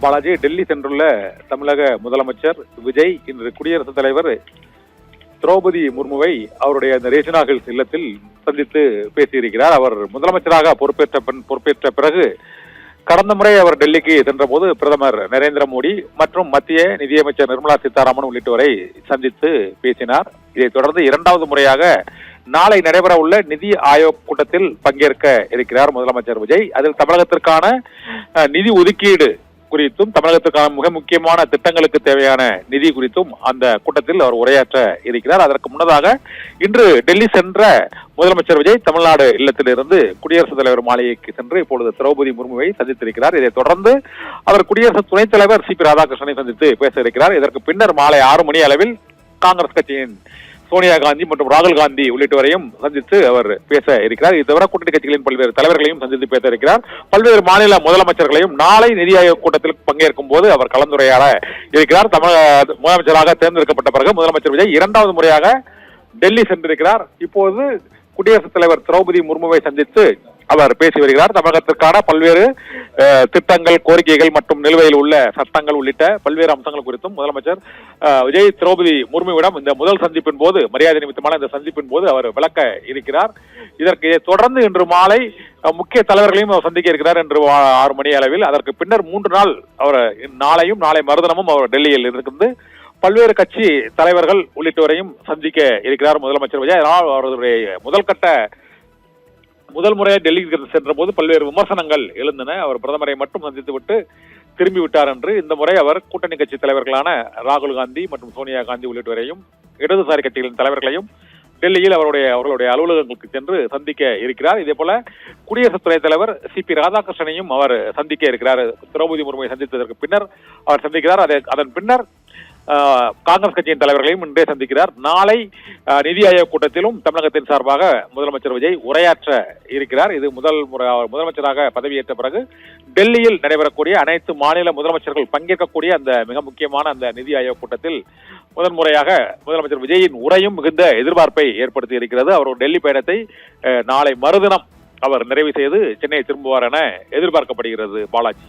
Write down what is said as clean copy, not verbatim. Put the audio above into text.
பாலாஜி, டெல்லி சென்றுள்ள தமிழக முதலமைச்சர் விஜய் இன்று குடியரசுத் தலைவர் திரௌபதி முர்முவை அவருடைய அந்த ரேசினா ஹில்ஸ் இல்லத்தில் சந்தித்து பேசியிருக்கிறார். அவர் முதலமைச்சராக பொறுப்பேற்ற பிறகு கடந்த முறை அவர் டெல்லிக்கு சென்ற போது பிரதமர் நரேந்திர மோடி மற்றும் மத்திய நிதியமைச்சர் நிர்மலா சீதாராமன் உள்ளிட்டோரை சந்தித்து பேசினார். இதைத் தொடர்ந்து இரண்டாவது முறையாக நாளை நடைபெற உள்ள நிதி ஆயோக் கூட்டத்தில் பங்கேற்க இருக்கிறார் முதலமைச்சர் விஜய். அதில் தமிழகத்திற்கான நிதி ஒதுக்கீடு குறித்தும் தமிழகத்திற்கான மிக முக்கியமான திட்டங்களுக்கு தேவையான நிதி குறித்தும் அந்த கூட்டத்தில் அவர் உரையாற்ற இருக்கிறார். அதற்கு முன்னதாக இன்று டெல்லி சென்ற முதலமைச்சர் விஜய் தமிழ்நாடு இல்லத்திலிருந்து குடியரசுத் தலைவர் மாளிகைக்கு சென்று இப்பொழுது திரௌபதி முர்முவை சந்தித்திருக்கிறார். இதைத் தொடர்ந்து அவர் குடியரசு துணைத் தலைவர் சிபி ராதாகிருஷ்ணனை சந்தித்து பேச இருக்கிறார். இதற்கு பின்னர் மாலை 6 மணி அளவில் காங்கிரஸ் கட்சியின் சோனியா காந்தி மற்றும் ராகுல் காந்தி உள்ளிட்டவரையும் சந்தித்து அவர் பேச இருக்கிறார். இது தவிர கூட்டணி கட்சிகளின் பல்வேறு தலைவர்களையும் சந்தித்து பேச இருக்கிறார். பல்வேறு மாநில முதலமைச்சர்களையும் நாளை நிதி ஆயோக் கூட்டத்தில் பங்கேற்கும் போது அவர் கலந்துரையாட இருக்கிறார். தமிழக முதலமைச்சராக தேர்ந்தெடுக்கப்பட்ட பிறகு முதலமைச்சர் விஜய் இரண்டாவது முறையாக டெல்லி சென்றிருக்கிறார். இப்போது குடியரசுத் தலைவர் திரௌபதி முர்முவை சந்தித்து அவர் பேசி வருகிறார். தமிழகத்திற்கான பல்வேறு திட்டங்கள், கோரிக்கைகள் மற்றும் நிலுவையில் உள்ள சட்டங்கள் உள்ளிட்ட பல்வேறு அம்சங்கள் குறித்தும் முதலமைச்சர் விஜய் திரௌபதி முர்முவிடம் இந்த முதல் சந்திப்பின் போது, மரியாதை நிமித்தமான இந்த சந்திப்பின் போது அவர் விளக்க இருக்கிறார். இதற்கு தொடர்ந்து இன்று மாலை முக்கிய தலைவர்களையும் அவர் சந்திக்க இருக்கிறார் என்று 6 மணி அளவில். அதற்கு பின்னர் 3 நாள் அவர் நாளையும் நாளை மறுதினமும் அவர் டெல்லியில் இருந்து பல்வேறு கட்சி தலைவர்கள் உள்ளிட்டவரையும் சந்திக்க இருக்கிறார் முதலமைச்சர் விஜய். அதனால் அவருடைய முதல் முறையாக டெல்லிக்கு சென்ற போது பல்வேறு விமர்சனங்கள் எழுந்தன. அவர் பிரதமரை மட்டும் சந்தித்து விட்டு திரும்பி விட்டார் என்று. இந்த முறை அவர் கூட்டணி கட்சி தலைவர்களான ராகுல் காந்தி மற்றும் சோனியா காந்தி உள்ளிட்டவரையும் இடதுசாரி கட்சிகளின் தலைவர்களையும் டெல்லியில் அவர்களுடைய அலுவலகங்களுக்கு சென்று சந்திக்க இருக்கிறார். இதே போல குடியரசு துணைத் தலைவர் சிபி ராதாகிருஷ்ணனையும் அவர் சந்திக்க இருக்கிறார். திரௌபதி முர்முவை சந்தித்ததற்கு பின்னர் அவர் சந்திக்கிறார். அதன் பின்னர் காங்கிரஸ் கட்சியின் தலைவர்களையும் இன்றே சந்திக்கிறார். நாளை நிதி ஆயோக் கூட்டத்திலும் தமிழகத்தின் சார்பாக முதலமைச்சர் விஜய் உரையாற்ற இருக்கிறார். இது முதலமைச்சராக பதவியேற்ற பிறகு டெல்லியில் நடைபெறக்கூடிய அனைத்து மாநில முதலமைச்சர்கள் பங்கேற்கக்கூடிய அந்த மிக முக்கியமான அந்த நிதி ஆயோக் கூட்டத்தில் முதன்முறையாக முதலமைச்சர் விஜயின் உரையும் மிகுந்த எதிர்பார்ப்பை ஏற்படுத்தி இருக்கிறது. அவர் டெல்லி பயணத்தை நாளை மறுதினம் அவர் நிறைவு செய்து சென்னை திரும்புவார் என எதிர்பார்க்கப்படுகிறது. பாலாஜி.